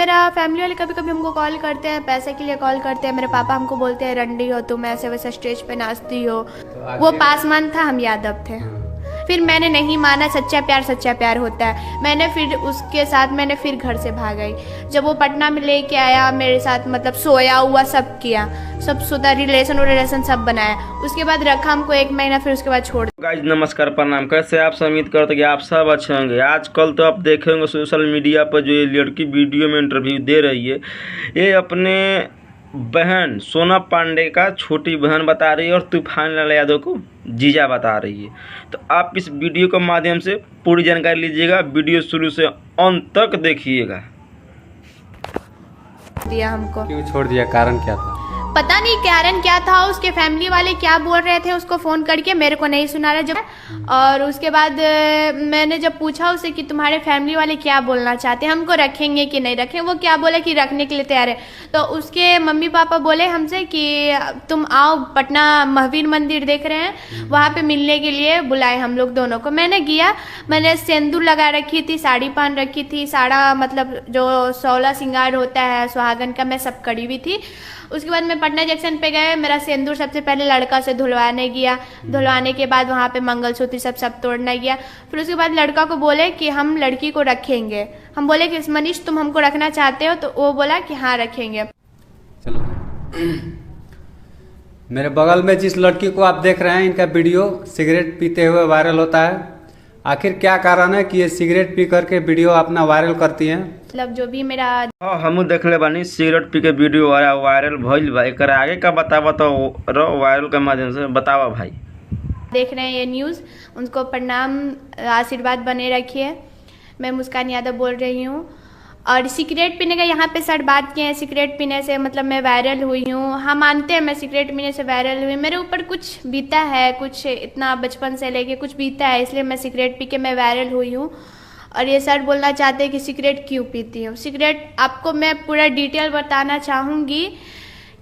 मेरा फैमिली वाले कभी कभी हमको कॉल करते हैं, पैसे के लिए कॉल करते हैं। मेरे पापा हमको बोलते हैं रंडी हो तुम, ऐसे वैसे स्टेज पे नाचती हो। वो पासवान था, हम यादव थे। फिर मैंने नहीं माना, सच्चा प्यार होता है। मैंने फिर उसके साथ मैंने फिर घर से भाग आई। जब वो पटना में लेके आया मेरे साथ, मतलब सोया हुआ सब किया, सब सुधा रिलेशन सब बनाया। उसके बाद रखा हमको 1 महीना, फिर उसके बाद छोड़। गाइस नमस्कार, प्रणाम। कैसे आप सब? उम्मीद करते हैं कि आप सब अच्छे होंगे। आजकल तो आप देखेंगे सोशल मीडिया पर जो ये लड़की वीडियो में इंटरव्यू दे रही है, ये अपने बहन सोना पांडे का छोटी बहन बता रही है और तूफान लाल यादव को जीजा बता रही है। तो आप इस वीडियो के माध्यम से पूरी जानकारी लीजिएगा, वीडियो शुरू से अंत तक देखिएगा। दिया हमको, क्यों छोड़ दिया? कारण क्या था? पता नहीं कारण क्या था। उसके फैमिली वाले क्या बोल रहे थे उसको फोन करके, मेरे को नहीं सुना रहा जब। और उसके बाद मैंने जब पूछा उसे कि तुम्हारे फैमिली वाले क्या बोलना चाहते हैं, हमको रखेंगे कि नहीं रखें, वो क्या बोले कि रखने के लिए तैयार है। तो उसके मम्मी पापा बोले हमसे कि तुम आओ, पटना महावीर मंदिर देख रहे हैं, वहाँ पे मिलने के लिए बुलाए हम लोग दोनों को। मैंने गया, मैंने सिंदूर लगा रखी थी, साड़ी पहन रखी थी, साड़ा मतलब जो 16 श्रृंगार होता है सुहागन का, मैं सब करी हुई थी। उसके बाद मैं पटना जंक्शन पे गए, मेरा सिंदूर सबसे पहले लड़का से धुलवाने गया। धुलवाने के बाद वहाँ पे मंगलसूत्र सब तोड़ना गया। फिर उसके बाद लड़का को बोले कि हम लड़की को रखेंगे। हम बोले कि मनीष तुम हमको रखना चाहते हो? तो वो बोला कि हाँ रखेंगे। चलो मेरे बगल में जिस लड़की को आप देख रहे हैं, इनका वीडियो सिगरेट पीते हुए वायरल होता है। आखिर क्या कारण है कि ये सिगरेट पी करके वीडियो अपना वायरल करती हैं? मतलब जो भी मेरा हम देख ले बानी सिगरेट पी के वीडियो वायरल भइल भाई। कर आगे का बतावा तो वायरल के माध्यम से बतावा भाई। देख रहे हैं ये न्यूज़, उनको प्रणाम, आशीर्वाद बने रखिए। मैं मुस्कान यादव बोल रही हूँ। और सिगरेट पीने का यहाँ पे सर बात किए हैं, सिगरेट पीने से मतलब मैं वायरल हुई हूँ। हम मानते हैं मैं सिगरेट पीने से वायरल हुई, मेरे ऊपर कुछ बीता है, कुछ इतना बचपन से लेके कुछ बीता है, इसलिए मैं सिगरेट पी के मैं वायरल हुई हूँ। और ये सर बोलना चाहते हैं कि सिगरेट क्यों पीती हूँ। सिगरेट आपको मैं पूरा डिटेल बताना चाहूँगी,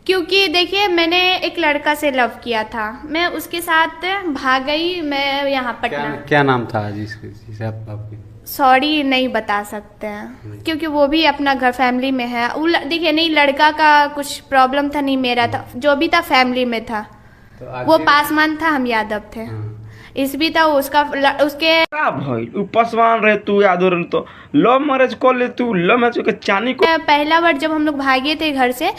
क्योंकि देखिए मैंने एक लड़का से लव किया था, मैं उसके साथ भाग गई। मैं यहाँ पटना, क्या नाम था जिसे आपकी? सॉरी नहीं बता सकते हैं, क्योंकि वो भी अपना घर फैमिली में है। देखिए नहीं, लड़का का कुछ प्रॉब्लम था, नहीं मेरा था, जो भी था फैमिली में था। तो वो पासवान था, हम यादव थे। इस भी था उसका, उसके भाई पासवान रहे, तू यादव रहे, तो लव मैरिज कर ले तू। लव मैरिज के चानी को पहला बार जब हम लोग भागे थे घर से,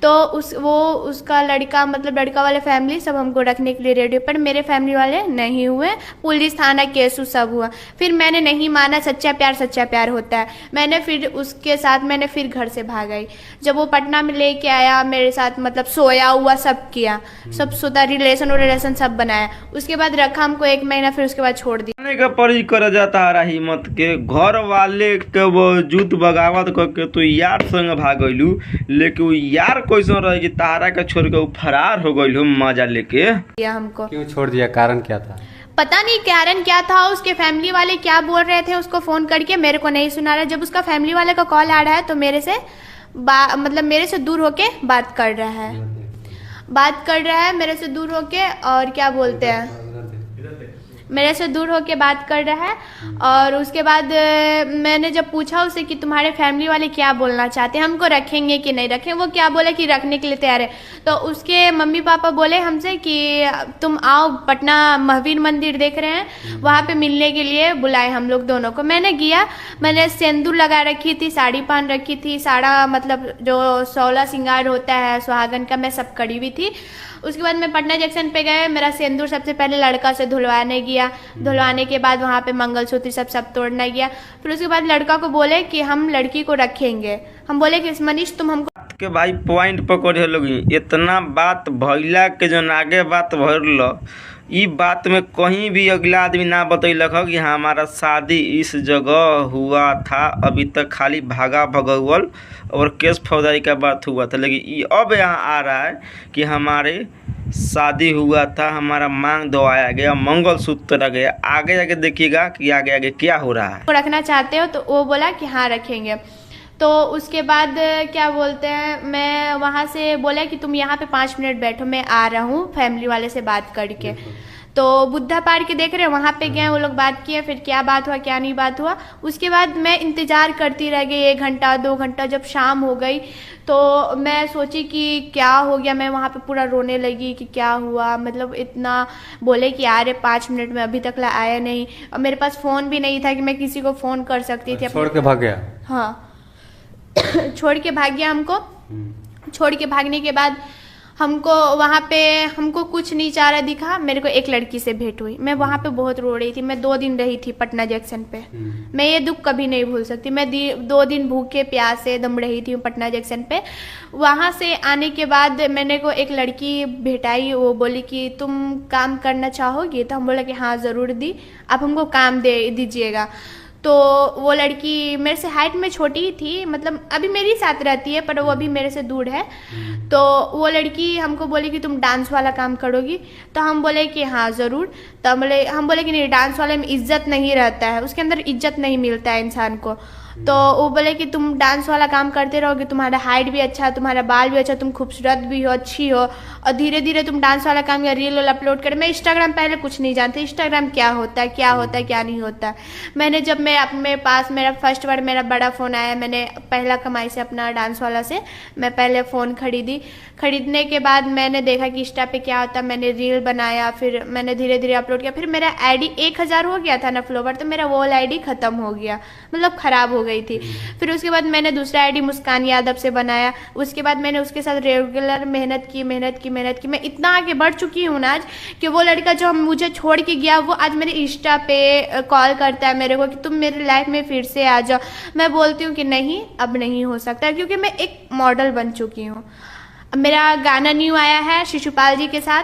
तो उसका लड़का मतलब लड़का वाले फैमिली सब हमको रखने के लिए रेडी, पर मेरे फैमिली वाले नहीं हुए। पुलिस थाना केस सब हुआ। फिर मैंने नहीं माना, सच्चा प्यार होता है। मैंने फिर उसके साथ मैंने फिर घर से भाग आई। जब वो पटना में लेके आया मेरे साथ, मतलब सोया हुआ सब किया, सब सुधा रिलेशन सब बनाया। उसके बाद रखा हमको 1 महीना, फिर उसके बाद छोड़ दिया। परी कर जाता है हिम्मत के, घर वाले के वजूद बगावत करके तू यार संग भागलू, लेकिन वो यार कैसे रहे कि तारा के छोड़ के फरार हो गई हो मजा लेके। हमको क्यों छोड़ दिया? कारण क्या था? पता नहीं कारण क्या था। उसके फैमिली वाले क्या बोल रहे थे उसको फोन करके, मेरे को नहीं सुना रहा। जब उसका फैमिली वाले का कॉल आ रहा है तो मेरे से मतलब मेरे से दूर होके बात कर रहा है मेरे से दूर होके। और क्या बोलते हैं, मेरे से दूर होके बात कर रहा है। और उसके बाद मैंने जब पूछा उसे कि तुम्हारे फैमिली वाले क्या बोलना चाहते हैं, हमको रखेंगे कि नहीं रखें, वो क्या बोले कि रखने के लिए तैयार है। तो उसके मम्मी पापा बोले हमसे कि तुम आओ, पटना महावीर मंदिर देख रहे हैं, वहाँ पे मिलने के लिए बुलाए हम लोग दोनों को। मैंने गया, मैंने सिंदूर लगा रखी थी, साड़ी पहन रखी थी, साड़ा मतलब जो 16 श्रृंगार होता है सुहागन का, मैं सब करी हुई थी। उसके बाद मैं पटना जंक्शन पे गए, मेरा सिंदूर सबसे पहले लड़का से धुलवाने गया। धुलवाने के बाद वहाँ पे मंगलसूत्र सब तोड़ना गया। फिर उसके बाद लड़का को बोले कि हम लड़की को रखेंगे। हम बोले कि मनीष तुम हमको के भाई पॉइंट पकड़े लोग। इतना बात भइला के जो आगे बात भरल, ई बात में कहीं भी अगला आदमी ना बतैलक कि हमारा शादी इस जगह हुआ था। अभी तक खाली भागा भगवल और केस फौजदारी का बात हुआ था, लेकिन ये अब यहाँ आ रहा है कि हमारे शादी हुआ था, हमारा मांग दबाया गया, मंगलसूत्र रख गया। आगे जाके देखिएगा कि आगे क्या हो रहा है। रखना चाहते हो? तो वो बोला कि हाँ रखेंगे। तो उसके बाद क्या बोलते हैं, मैं वहाँ से बोला कि तुम यहाँ पे 5 मिनट बैठो, मैं आ रहा हूँ फैमिली वाले से बात करके। तो बुद्धा पार्क के देख रहे हैं, वहाँ पे गए, वो लोग बात किए, फिर क्या बात हुआ क्या नहीं बात हुआ। उसके बाद मैं इंतज़ार करती रह गई 1 घंटा 2 घंटा। जब शाम हो गई तो मैं सोची कि क्या हो गया, मैं वहाँ पे पूरा रोने लगी कि क्या हुआ, मतलब इतना बोले कि आ रहे 5 मिनट में, अभी तक आया नहीं। और मेरे पास फ़ोन भी नहीं था कि मैं किसी को फ़ोन कर सकती थी। छोड़ के भाग गया? हाँ छोड़ के भाग गया हमको। छोड़ के भागने के बाद हमको वहाँ पे हमको कुछ नहीं चारा दिखा। मेरे को एक लड़की से भेंट हुई। मैं वहाँ पे बहुत रो रही थी। मैं 2 दिन रही थी पटना जंक्शन पे। मैं ये दुख कभी नहीं भूल सकती। मैं 2 दिन भूखे प्यासे दम रही थी पटना जंक्शन पे। वहाँ से आने के बाद मैंने को एक लड़की भेटाई। वो बोली कि तुम काम करना चाहोगी? तो हम बोले कि हाँ ज़रूर दी, आप हमको काम दे दीजिएगा। तो वो लड़की मेरे से हाइट में छोटी ही थी, मतलब अभी मेरी साथ रहती है पर वो अभी मेरे से दूर है। तो वो लड़की हमको बोली कि तुम डांस वाला काम करोगी? तो हम बोले कि हाँ ज़रूर। तो हम बोले कि नहीं, डांस वाले में इज्जत नहीं रहता है, उसके अंदर इज्जत नहीं मिलता है इंसान को। तो वो बोले कि तुम डांस वाला काम करते रहोगे, तुम्हारा हाइट भी अच्छा, तुम्हारा बाल भी अच्छा, तुम खूबसूरत भी हो, अच्छी हो, और धीरे धीरे तुम डांस वाला काम या रील अपलोड कर। मैं इंस्टाग्राम पहले कुछ नहीं जानती, इंस्टाग्राम क्या होता है क्या नहीं होता। मैंने जब मैं अपने पास मेरा फर्स्ट बार मेरा बड़ा फ़ोन आया, मैंने पहला कमाई से अपना डांस वाला से मैं पहले फ़ोन खरीदने के बाद मैंने देखा कि इंस्टा पे क्या होता है। मैंने रील बनाया, फिर मैंने धीरे धीरे अपलोड किया। फिर मेरा आईडी 1000 हो गया था ना फॉलोवर, तो मेरा वो आईडी ख़त्म हो गया, मतलब ख़राब हो गई थी। फिर उसके बाद मैंने दूसरा आईडी मुस्कान यादव से बनाया। उसके बाद मैंने उसके साथ रेगुलर मेहनत की। मैं इतना आगे बढ़ चुकी हूँ ना आज कि वो लड़का जो मुझे छोड़ के गया वो आज मेरे इंस्टा पे कॉल करता है मेरे को कि तुम मेरी लाइफ में फिर से आ जाओ। मैं बोलती हूँ कि नहीं, अब नहीं हो सकता, क्योंकि मैं एक मॉडल बन चुकी हूँ। मेरा गाना न्यू आया है शिशुपाल जी के साथ,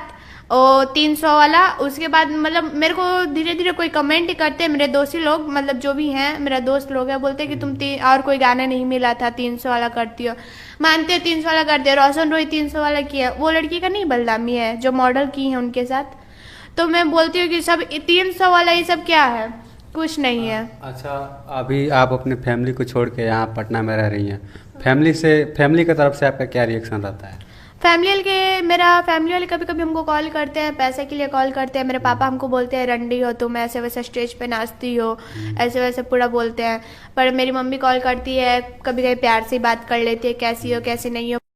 और 300 वाला। उसके बाद मतलब मेरे को धीरे धीरे कोई कमेंट करते हैं मेरे दोस्ती लोग, मतलब जो भी हैं मेरा दोस्त लोग हैं, बोलते हैं कि तुम और कोई गाना नहीं मिला था, 300 वाला करती हो। मानते हो 300 वाला करते हो, रोशन रोही 300 वाला किया, वो लड़की का नहीं बदनामी है जो मॉडल की है उनके साथ। तो मैं बोलती हूँ कि सब 300 वाला ये सब क्या है, कुछ नहीं है। अच्छा, अभी आप अपने फैमिली को छोड़ के यहाँ पटना में रह रही हैं, फैमिली की तरफ से आपका क्या रिएक्शन रहता है? मेरा फैमिली वाले कभी कभी हमको कॉल करते हैं, पैसे के लिए कॉल करते हैं। मेरे पापा हमको बोलते हैं रंडी हो तुम, ऐसे वैसे स्टेज पे नाचती हो, ऐसे वैसे पूरा बोलते हैं। पर मेरी मम्मी कॉल करती है, कभी कभी प्यार से बात कर लेती है, कैसी हो कैसी नहीं हो।